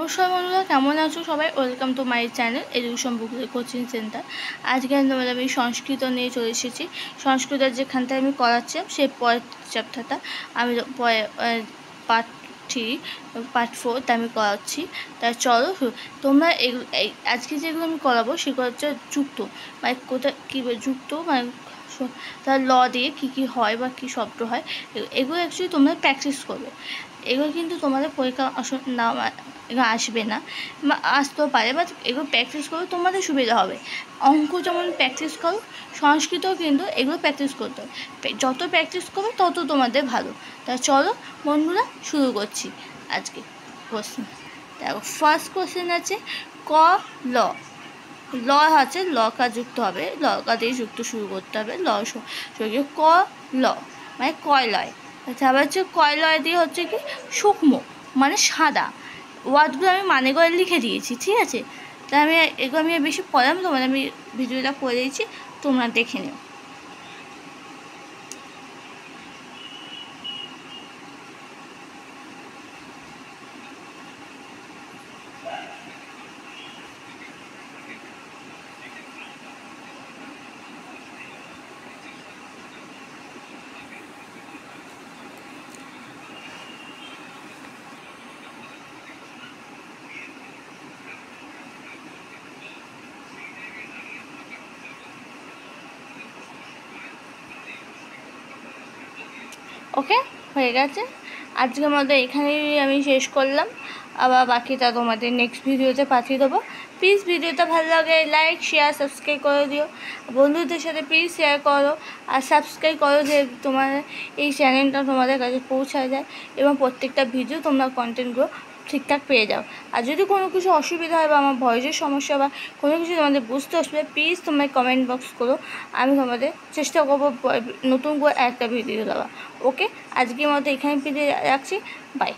নমস্কার বন্ধুরা, কেমন আছো সবাই? Welcome to my channel education book coaching centre. আজকে আমি সংস্কৃত নিয়ে চলে এসেছি। সংস্কৃতের যেখানটায় আমি করাচ্ছিলাম সেই পরের চ্যাপ্টারটা আমি পার্ট 3 পার্ট 4 আমি করাচ্ছি। তাই চলো তোমরা আজকে যেগুলো আমি করাবো সেগুলো হচ্ছে যুক্ত, মানে কোথায় কী যুক্ত, মানে তার ল দিয়ে কী হয় বা কী শব্দ হয়, এগুলো অ্যাকচুয়ালি তোমরা প্র্যাকটিস করবে। এগুলো কিন্তু তোমাদের পরীক্ষা না আসবে না বা আসতেও পারে, বাট এগুলো প্র্যাকটিস করো, তোমাদের সুবিধা হবে। অঙ্ক যেমন প্র্যাকটিস করো, সংস্কৃতও কিন্তু এগুলো প্র্যাকটিস করতে হবে। যত প্র্যাকটিস করবে তত তোমাদের ভালো। তা চলো বন্ধুরা, শুরু করছি আজকে কোশ্চেন। দেখো, ফার্স্ট কোশ্চেন আছে ক ল। ল আছে, লকা যুক্ত হবে, লকা দিয়ে যুক্ত শুরু করতে হবে। ল সঙ্গে ক ল মানে কয়লয়। আচ্ছা, আবার হচ্ছে কয়লয় দিয়ে হচ্ছে কি সূক্ষ্ম, মানে সাদা। ওয়ার্ডগুলো আমি মানে করে লিখে দিয়েছি, ঠিক আছে? তাই এগুলো আমি বেশি পড়াম, তোমাদের আমি ভিডিওটা করে দিয়েছি, তোমরা দেখে নিও। ওকে, হয়ে গেছে। আজকের মধ্যে এখানেই আমি শেষ করলাম। আবার বাকিটা তোমাদের নেক্সট ভিডিওতে পাঠিয়ে দেবো। প্লিজ ভিডিওটা ভালো লাগে লাইক শেয়ার সাবস্ক্রাইব করে দিও, বন্ধুদের সাথে প্লিজ শেয়ার করো আর সাবস্ক্রাইব করো, যে তোমার এই চ্যানেলটা তোমাদের কাছে পৌঁছায় যায় এবং প্রত্যেকটা ভিডিও তোমরা কন্টেন্টগুলো ঠিকঠাক পেয়ে যাও। আর যদি কোনো কিছু অসুবিধা হয় বা আমার ভয়েসের সমস্যা বা কোনো কিছু তোমাদের বুঝতে অসুবিধা, প্লিজ তোমরা কমেন্ট বক্স করো, আমি তোমাদের চেষ্টা করবো নতুন করে একটা ভিডিও দেওয়া। ওকে, আজকের মতো এখানে ফিরে রাখছি, বাই।